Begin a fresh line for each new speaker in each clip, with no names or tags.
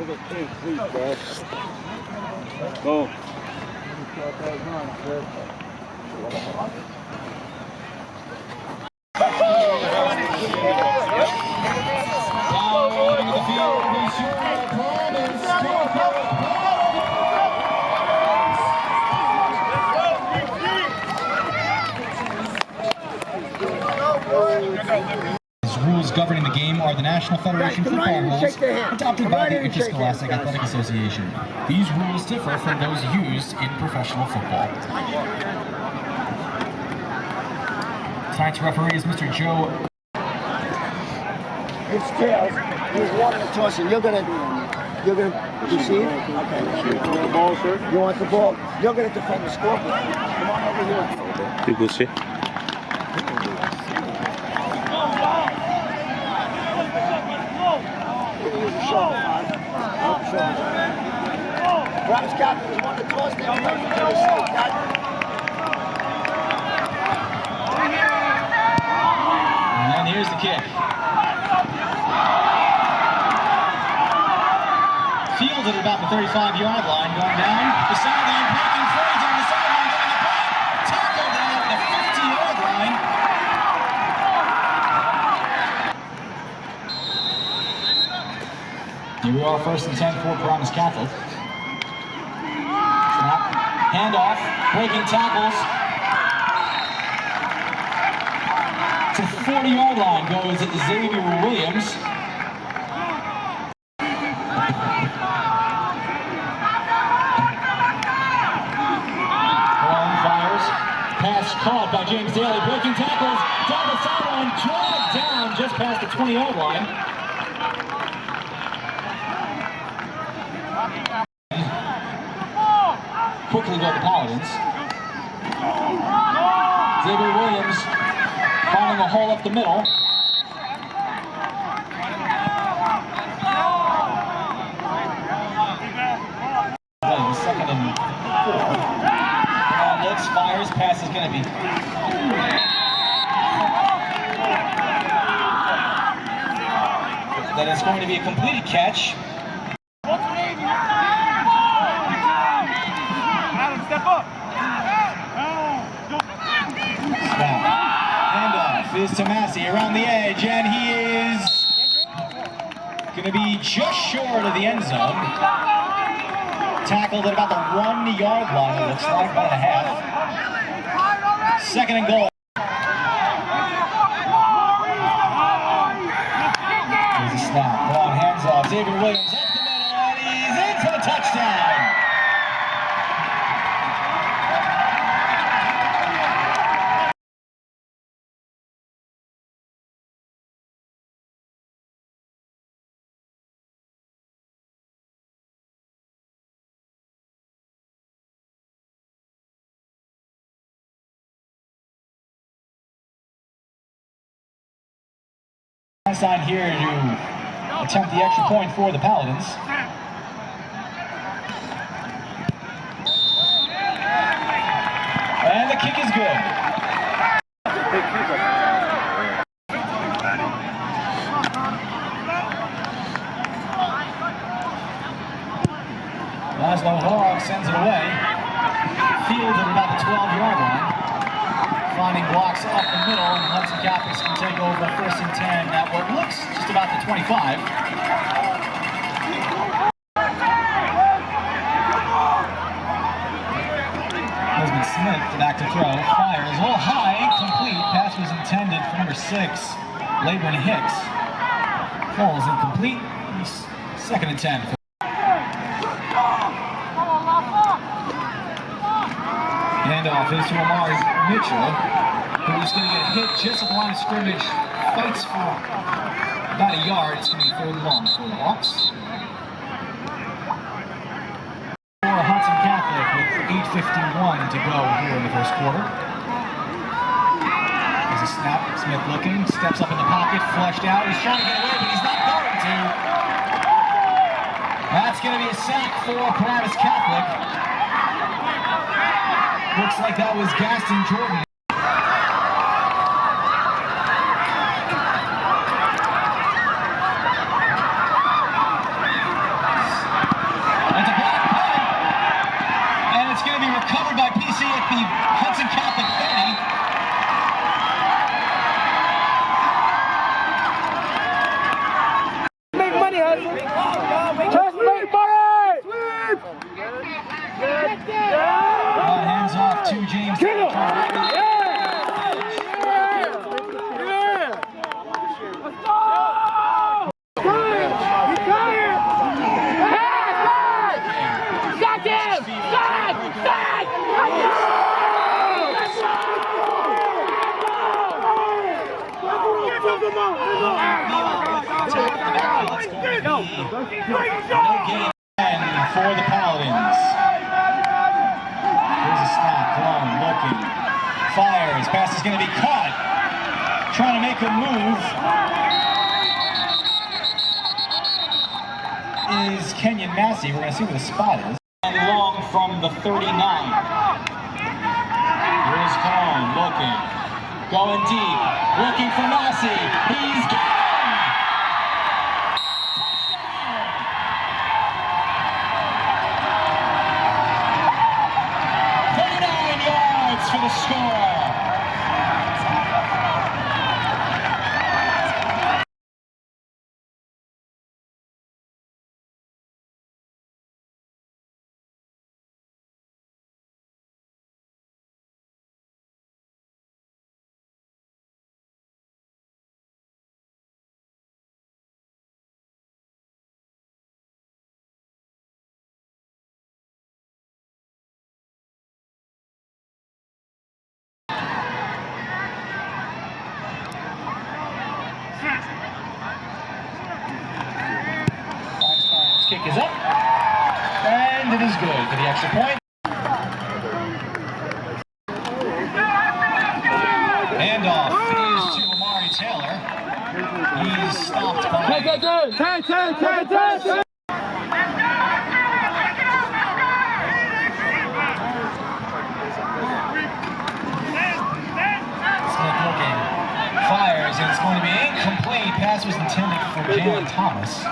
to get clean, please, Dad. Go.
Down the field, we sure rules governing the game are the National Federation football rules adopted by the Interscholastic Athletic Association. These rules differ from those used in professional football. Tonight's referee is Mr. Joe.
It's tails. He's wanting to toss it. You're gonna receive? Okay. You want the ball, sir? You want the ball? You're gonna defend the scorpion. Come on over here.
You go see.
Paramus captain, you want the toss there?
And here's the kick. Fielded at about the 35-yard line, going down the sideline, breaking free down the sideline, getting the punt, tackled down at the 50-yard line. Here we are, 1st and 10 for Paramus Catholic. Snap, handoff, breaking tackles. To the 40-yard line goes Xavier Williams. Fires, pass caught by James Daly, breaking tackles, down the sideline, dragged down just past the 20-yard line. Quickly go the Paladins. Xavier Williams finding a hole up the middle. Second and 4. Looks, fires, pass is going to be. That is going to be a completed catch.
Step up.
Snap. Handoff is to Massey around the edge, and he is going to be just short of the end zone. Tackled at about the 1-yard line, it looks like, 1.5. Second and goal. Here's a snap. Long hands off. Xavier Williams up the middle, and he's in for the touchdown. Sign here to attempt the extra point for the Paladins. And the kick is good. Laszlo Horog sends it away. Fielded at about the 12-yard line. Finding blocks up the middle, and Hudson Catholics can take over 1st and 10 at what looks just about the 25. Desmond Smith back to throw, fires, a little high, incomplete. Pass was intended for number 6, Laborin Hicks. Falls incomplete. 2nd and 10. Handoff is to Amari Mitchell, who's going to get hit just at the line of scrimmage. Fights for about a yard. It's going to be 3rd and long for the Hawks. For Hudson Catholic with 8:51 to go here in the 1st quarter. There's a snap. Smith looking, steps up in the pocket, flushed out. He's trying to get away, but he's not going to. That's going to be a sack for Paramus Catholic. Looks like that was Gaston Jordan.
money, Hudson. Trust me, buddy. Sweep.
Hands off to James.
Kill him.
No gain for the Paladins. Here's a snap, Cologne looking, fires, pass is going to be caught, trying to make a move is Kenyon Massey. We're going to see where the spot is. And long from the 39. Here's Cologne looking, going deep, looking for Massey. He's got him! 39 yards for the score. Kick is up, and it is good for the extra point. Handoff is to Amari Taylor. He's stopped by... Smith looking, fires, and it's going to be incomplete. Pass was intended for Jalen Thomas.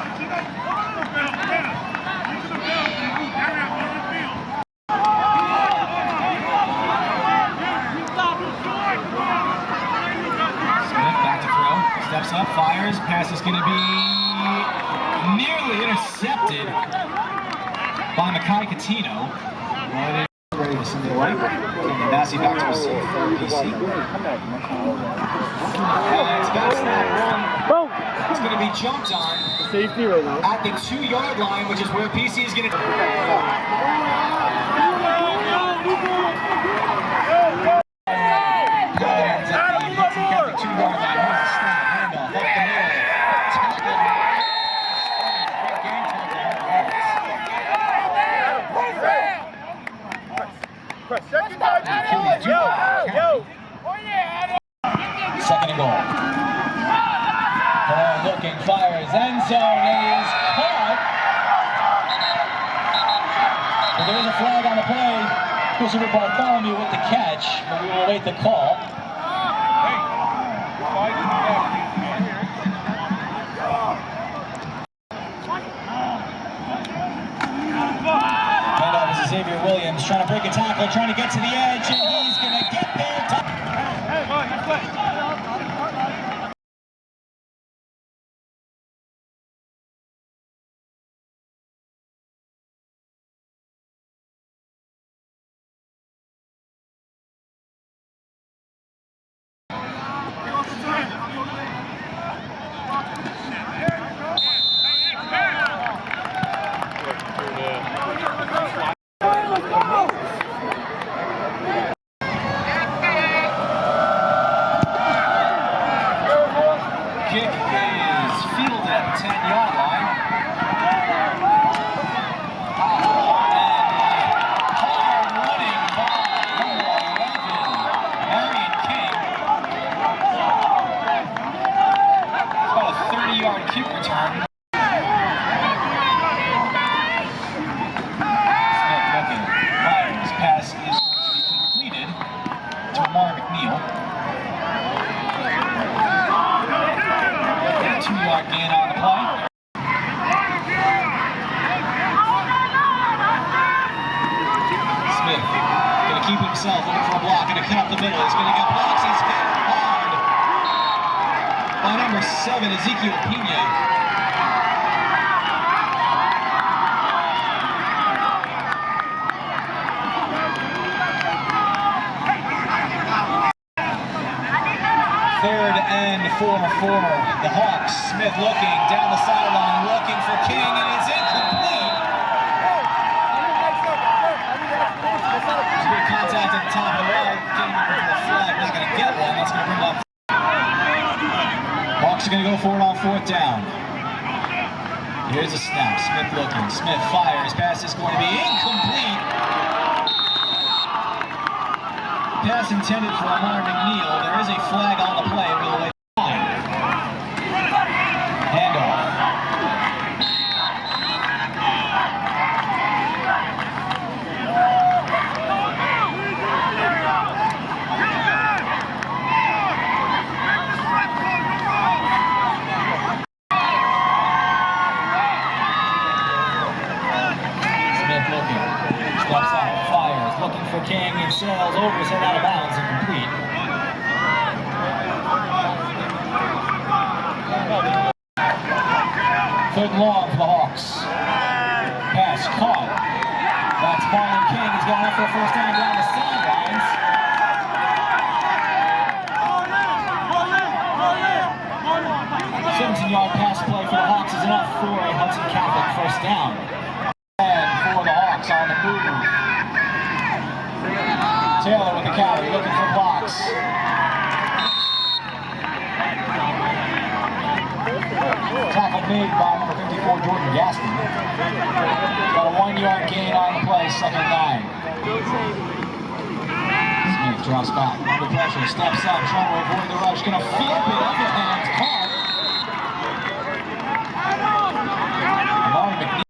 Steps up, fires, pass is going to be nearly intercepted by Makai Catino. Ready to send it away. And Massey back to receive for PC. It's got a snap run. It's going to be jumped on
Safety right now.
at the 2-yard line, which is where PC is going to... Second and goal. Looking, fires, end zone is caught. But there is a flag on the play. Christopher Bartholomew with the catch, but we will await the call. Handoff is Xavier Williams trying to break a tackle, trying to get to the edge, and he's going to get there. Kick is fielded at the 10-yard line. Hard running by number 11, Marion King. It's about a 30-yard kick return. Smith looking, fires, pass is going to be completed to Amari McNeil. 2-yard gain on the play. Smith going to keep himself, looking for a block, going to cut up the middle. He's going to get blocks. He's hit hard by number 7, Ezekiel Pena. for the Hawks. Smith looking down the sideline, looking for King, and it's incomplete. There's good contact at the top of the right. King looking for the flag, not going to get one. That's going to bring up. Hawks are going to go for it on 4th down. Here's a snap. Smith looking. Smith fires. Pass is going to be incomplete. Pass intended for Lamar McNeil. There is a flag on the play. We'll away the line. Handoff. Steps out, fires, looking for King, and sails over his head out of bounds, incomplete. Third and long for the Hawks. Pass caught. That's Marlon King. He's going up for a first down down the sidelines. 17-yard pass play for the Hawks is enough for a Hudson Catholic first down. For the Hawks on the move. Taylor with the carry, looking for blocks. Tackle made by number 54, Jordan Gaston. Got a 1-yard gain on the play, 2nd and 9. Smith drops back, under pressure, steps up, trying to avoid the rush, gonna flip it, overhand, caught. Lamar McNeil.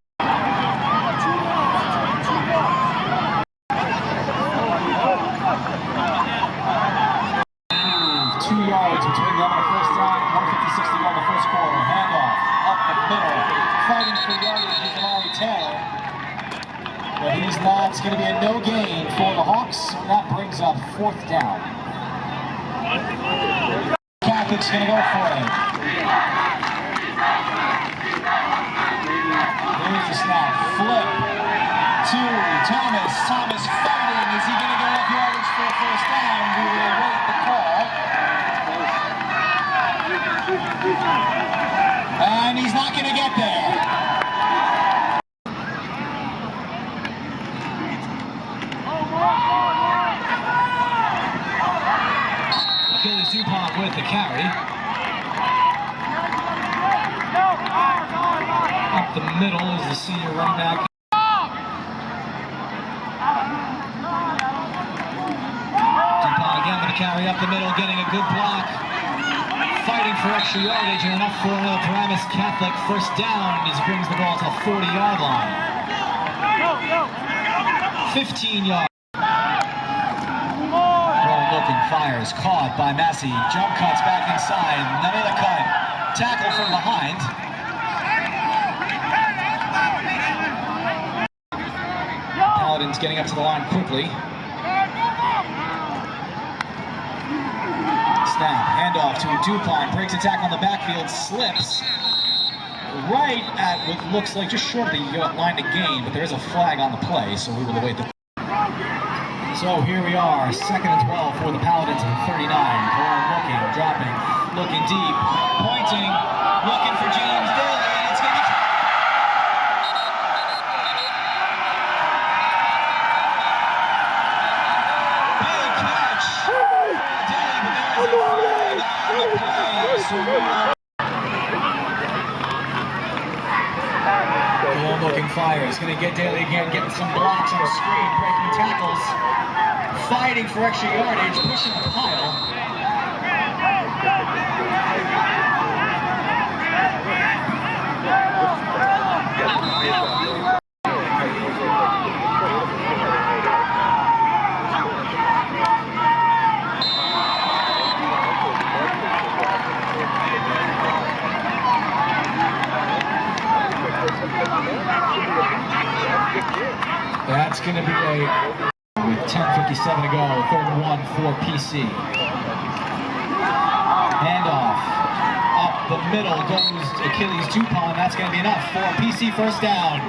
2 yards between them on the first down, 156 to go in the first quarter. Handoff, up the middle, fighting for yardage is Amari Taylor. But he's not, it's going to be a no gain for the Hawks, and that brings up 4th down. Catholic's going to go for it. Here's the snap, flip to Thomas. Thomas fighting, is he going to go up yardage for a first down? We will await the call. And he's not going to get there. Achilles Dupont with the carry. Up the middle is the senior running back. Dupont again with the carry up the middle, getting a good block. Fighting for extra yardage and enough for another Paramus Catholic first down as he brings the ball to the 40-yard line. 15 yards. Looking, fires, caught by Massey. Jump cuts back inside. Another cut. Tackle from behind. Paladins getting up to the line quickly. Snap, handoff to Dupont, breaks attack on the backfield, slips right at what looks like just short of the line to gain, but there is a flag on the play, so we will await the. So here we are, 2nd and 12 for the Paladins at the 39. Brown looking, dropping, looking deep, pointing, looking for James Daly, and it's going to be. Big catch! Daly, but there is a flag on the play, so looking fire. He's going to get Daly again, getting some blocks on the screen, breaking tackles, fighting for extra yardage, pushing the pile. That's going to be with 10:57 to go, 3rd and 1 for PC. Handoff, up the middle goes Achilles Dupont. That's going to be enough for a PC first down.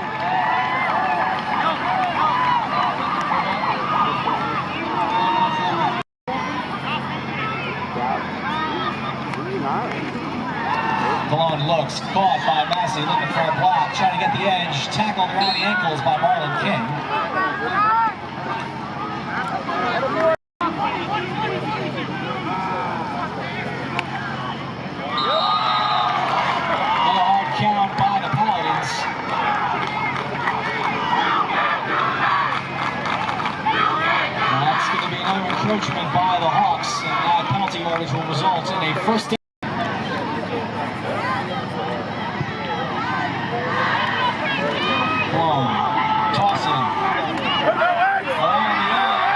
looks, caught by Massey, looking for a block, trying to get the edge, tackled around the ankles by Marlon King. A hard count by the Paladins. That's going to be another encroachment by the Hawks, and that penalty yardage will result in a first down. Tossing. Around the edge.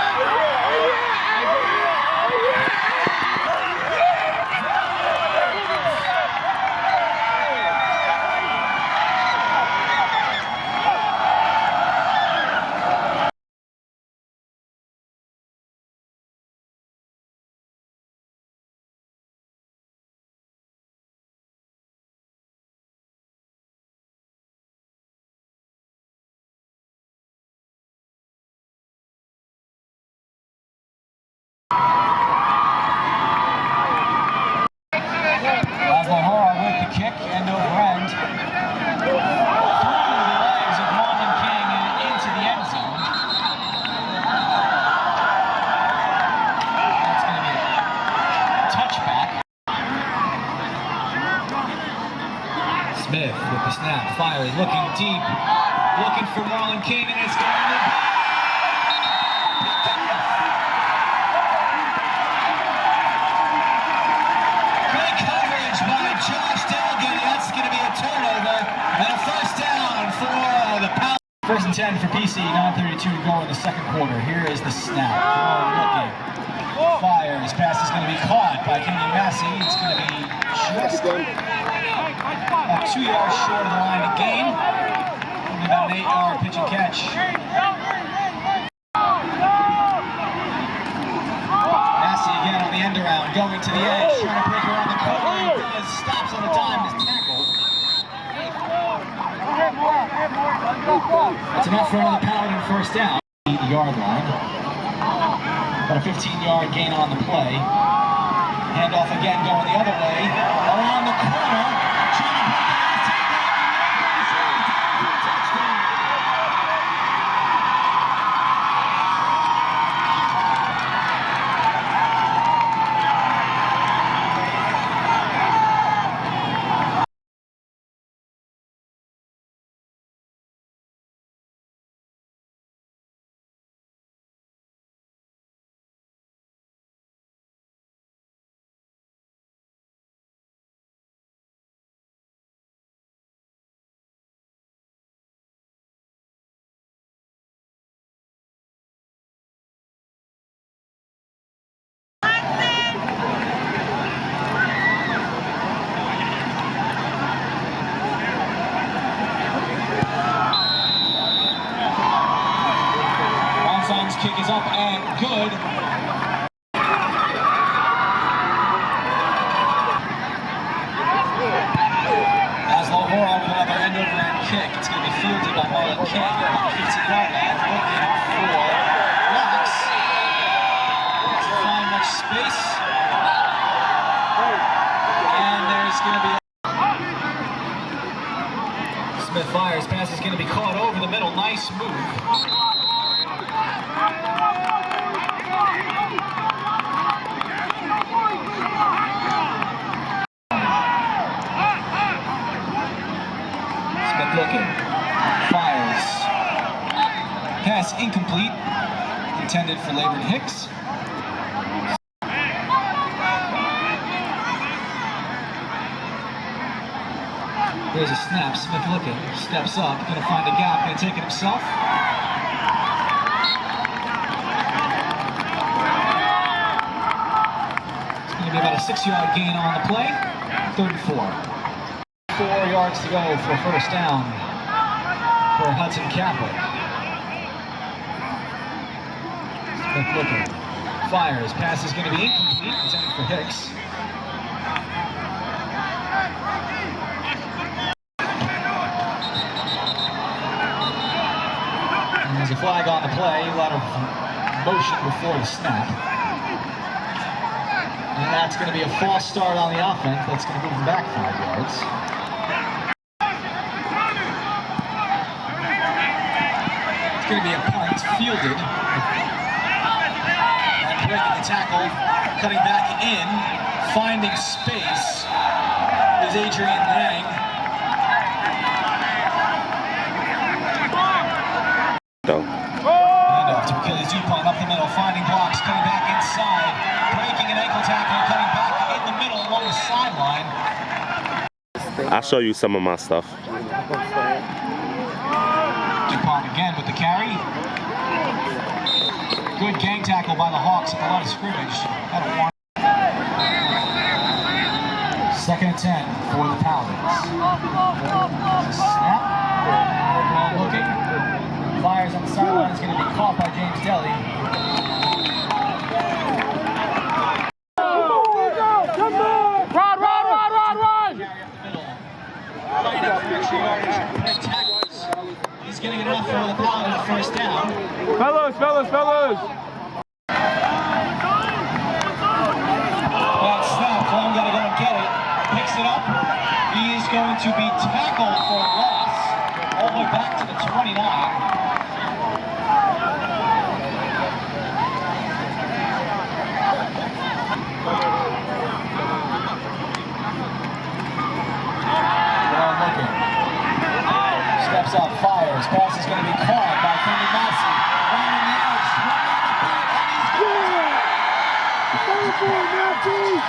Kick end over end through the legs of Marlon King and into the end zone. That's going to be a touchback. Smith with the snap, fires, looking deep, looking for Marlon King, and it's going to be and a first down for the Paladins. First and 10 for PC, 9:32 to go in the second quarter. Here is the snap. Looking. Fires. Pass is going to be caught by Kenyon Massey. It's going to be just about 2 yards short of the line to gain. And about an 8-yard pitch and catch. Massey again on the end around, going to the edge, trying to break around the corner. He does. Stops on the dime, is tackled. That's enough for another Paladin first down. 8-yard line. About a 15-yard gain on the play. Handoff again going the other way. Around the corner. Kick is up and good. As Lohora with another end-over-end kick, it's going to be fielded by Marlon King at the 15-yard line, looking for Knox. Doesn't find much space. And there's going to be Smith fires. Pass is going to be caught over the middle. Nice move. Smith looking, fires, pass incomplete, intended for Laban Hicks. There's a snap, Smith looking, steps up, gonna find a gap, gonna take it himself. Be about a 6-yard gain on the play. 3rd and 4. 4 yards to go for first down for Hudson Catholic. Smith looking, fires. Pass is going to be incomplete. Intended for Hicks. And there's a flag on the play. A lot of motion before the snap. And that's going to be a false start on the offense. That's going to move them back 5 yards. going to be a punt fielded. And breaking the tackle, cutting back in, finding space is Adrian Lang. Handoff to Achilles Dupont up the middle, finding blocks, cutting back inside, breaking an ankle tackle, cutting back in the middle along the sideline.
I'll show you some of my stuff.
Dupont again with the carry. Good gang tackle by the Hawks at the line of scrimmage. Second and 10 for the Paladins. Snap. Ball looking. Fires on the sideline is going to be caught by James Deli. He's getting enough for the Paladins first down.
Fellas!
That snap, Cologne got to go and get it. Picks it up. He is going to be tackled for loss all the way back to the 29. Steps up, fires, pass is going to be caught by Kenny Massey. Running the edge, running the beat,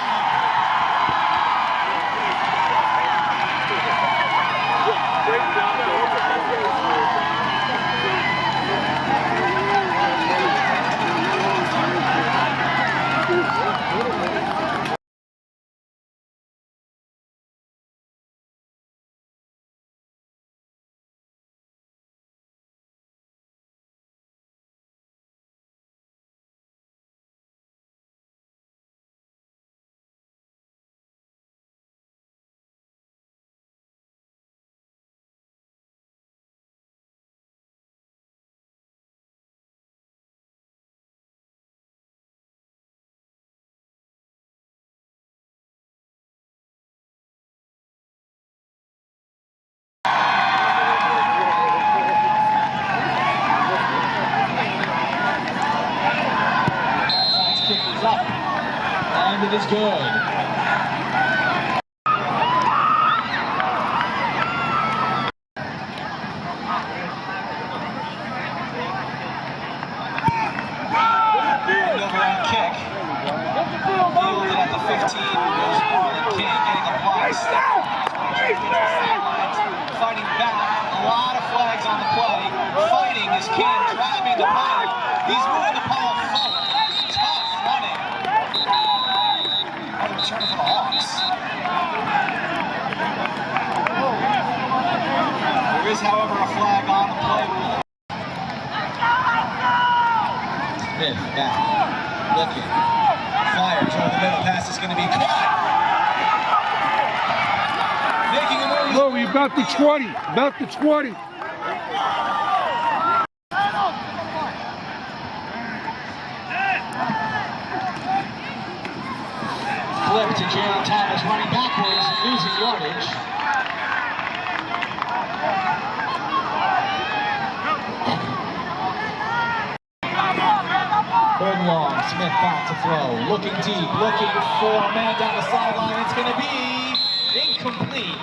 and he's up, and it is good. Overhand kick. Fielded at the 15, goes over the King, getting a block. Fighting back, a lot of flags on the play. Fighting is King, driving the ball. He's moving the ball forward. Tough running. On the return for the Hawks. There is, however, a flag on the play. Smith back, looking, fires over the middle, pass is going to be caught. Making a move.
Low, you're about the 20. About the 20.
Flip to Jalen Thomas, running backwards and losing yardage. Third and long, Smith back to throw, looking deep, looking for a man down the sideline. It's going to be incomplete.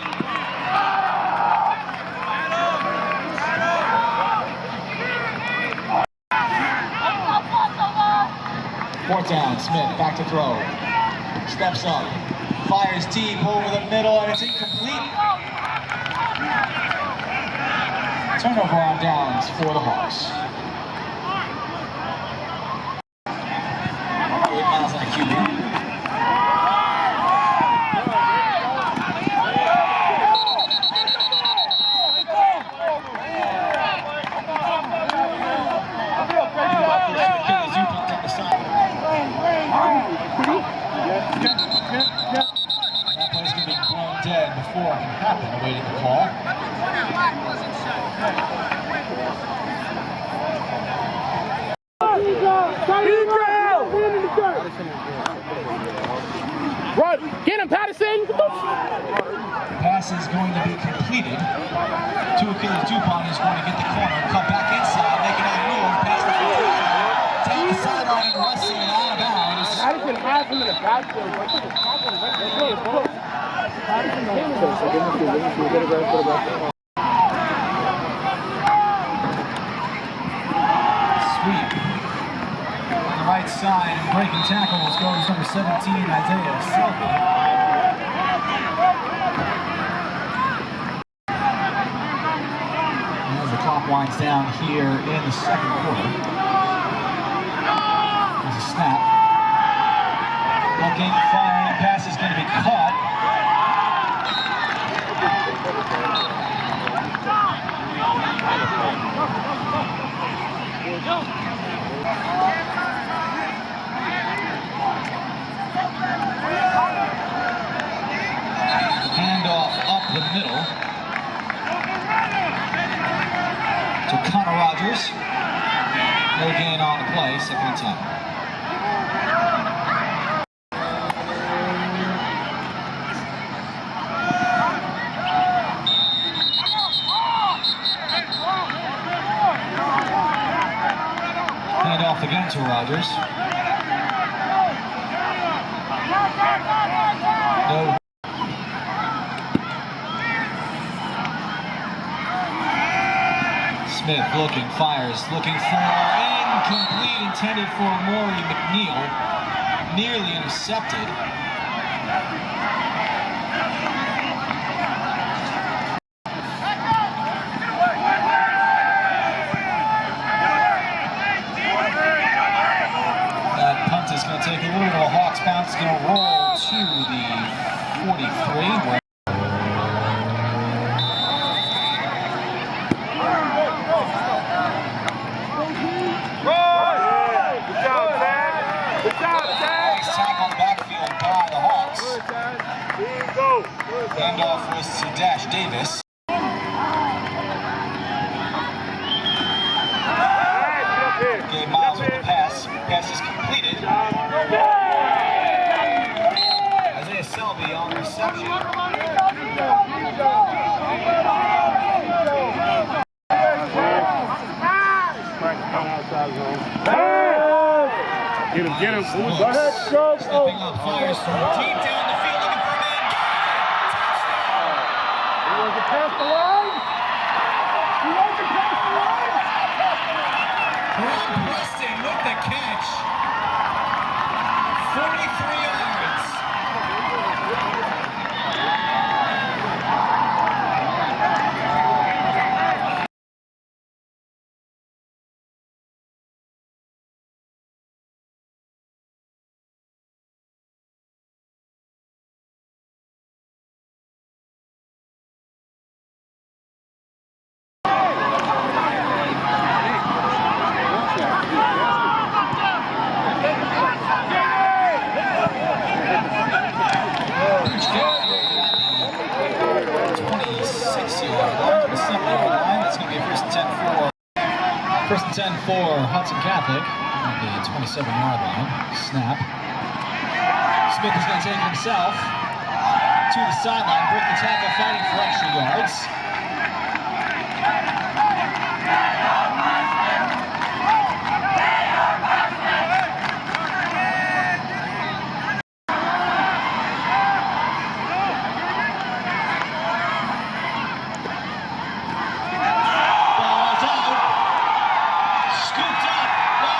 Fourth down, Smith back to throw. Steps up, fires deep over the middle, and it's incomplete. Turnover on downs for the Hawks. 8 miles on a QB. That play's going to be blown dead before it can happen, awaiting the call.
Run! Get him, Patterson!
The pass is going to be completed to Achilles Dupont, who's going to get the corner, cut back inside, making a
tackle in the backfield. I took a tackle right there.
Sweep. On the right side, and breaking tackles goes number 17, Isaiah Selby. As the clock winds down here in the second quarter. There's a snap. Looking, firing, pass is going to be caught. Handoff up the middle to Connor Rogers. No gain on the play, second and 10. Handoff again to Rogers. No. Smith looking, fires, looking for incomplete, intended for Maury McNeil, nearly intercepted. That punt is going to take a little bit of a Hawks bounce, going to roll to the 43. Handoff was to Dash Davis. Okay, Miles with the pass. Pass is completed. Isaiah Selby on reception.
Get him. Go ahead,
Stepping up, fires from deep down the field, looking for a man.
He wants to pass the line.
Preston with the catch. 43 yards. First and 10 for Hudson Catholic at the 27-yard line. Snap. Smith is going to take it himself to the sideline, breaking the tackle, fighting for extra yards.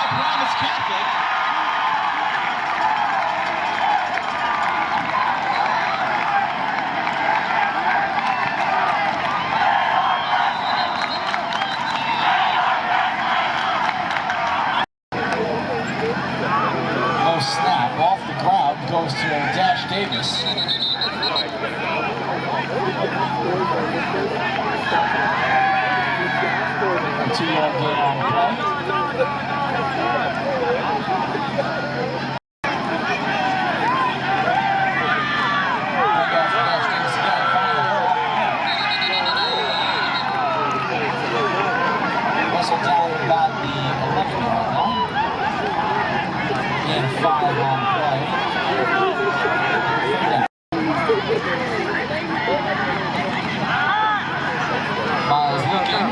Paramus Catholic. No snap, off the ground, goes to Dash Davis. A 2-yard gain on the play. Russell down about the 11-yard line. And 5 on play. Miles looking,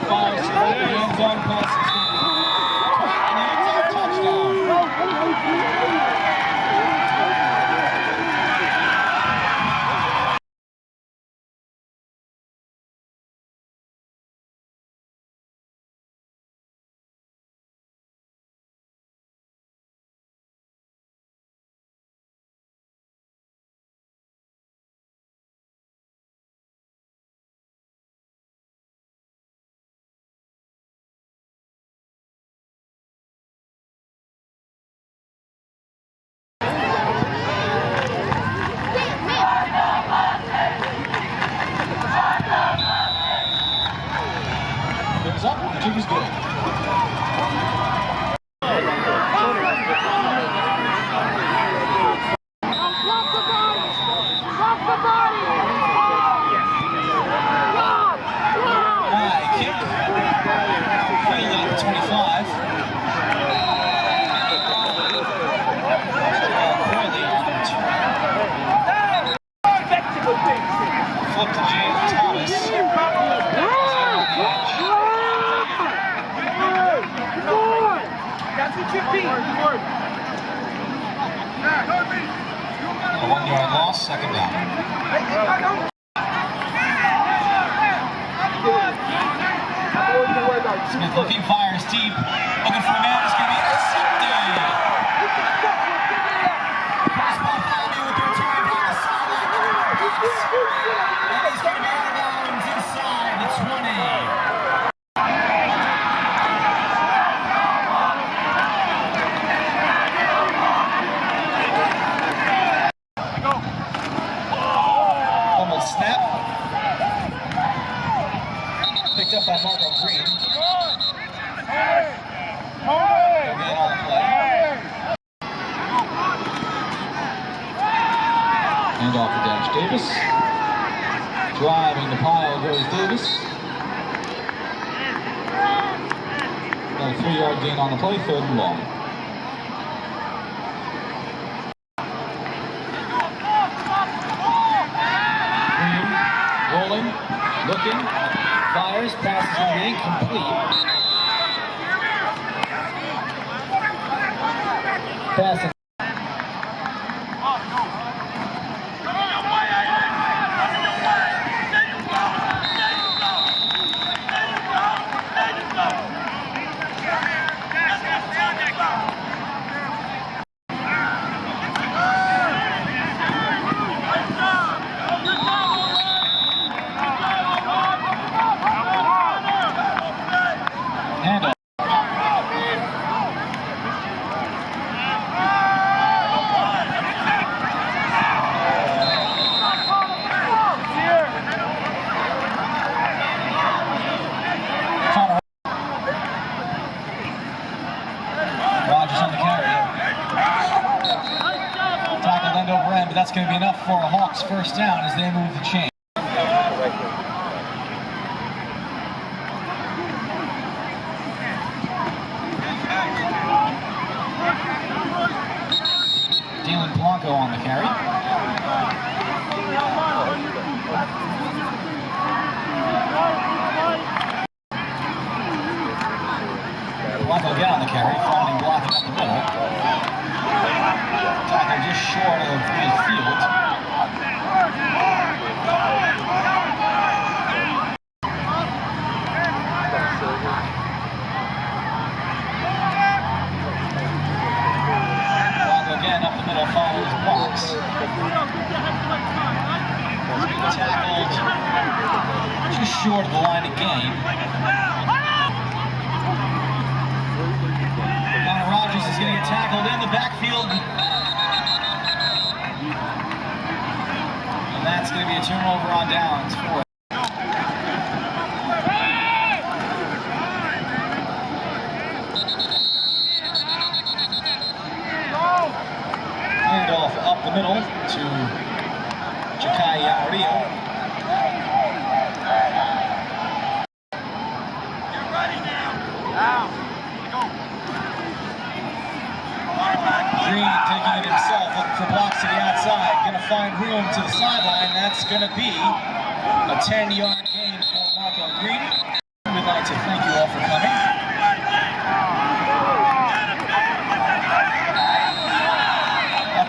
fires to the end zone, pass is going to be caught in the end zone, touchdown. Magic is good. High kick. Fielded at the 25. Flip to James Thomas.
That's what you beat.
A 1-yard loss, second down. Smith looking, fires deep, looking for a man, it's going to be intercepted. Pass by Paladins with the return pass. And he's going to be out of bounds inside the 20. Fumbled snap. Picked up by Marco Green. Again on the play. Hand off to Dash Davis. Driving the pile goes Davis. Got a 3-yard gain on the play, 3rd and long. Green, rolling, looking, fires, passes going to be incomplete. Passing. Handoff. Rogers on the carry. Tackled end over end, but that's going to be enough for a Hawks first down as they move the chain. Dylan Blanco on the carry. Blanco again on the carry, finding blocking up the middle. Tackle just short of midfield. Again up the middle, follows blocks. Tackled just short of the line of gain. Connor Rogers is going to get tackled in the backfield. And that's going to be a turnover on downs for handoff up the middle to Jakai Yamarillo. Green taking it himself, looking for blocks to the outside, going to find room to the sideline. That's going to be a 10-yard gain for Marco Green. We'd like to thank you all for coming.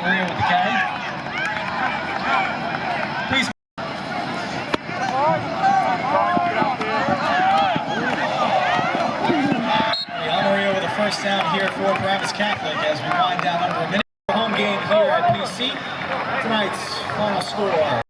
Maria with the carry. Please. Maria with a first down here for Paramus Catholic as we wind down under a minute. Home game here at PC. Tonight's final score.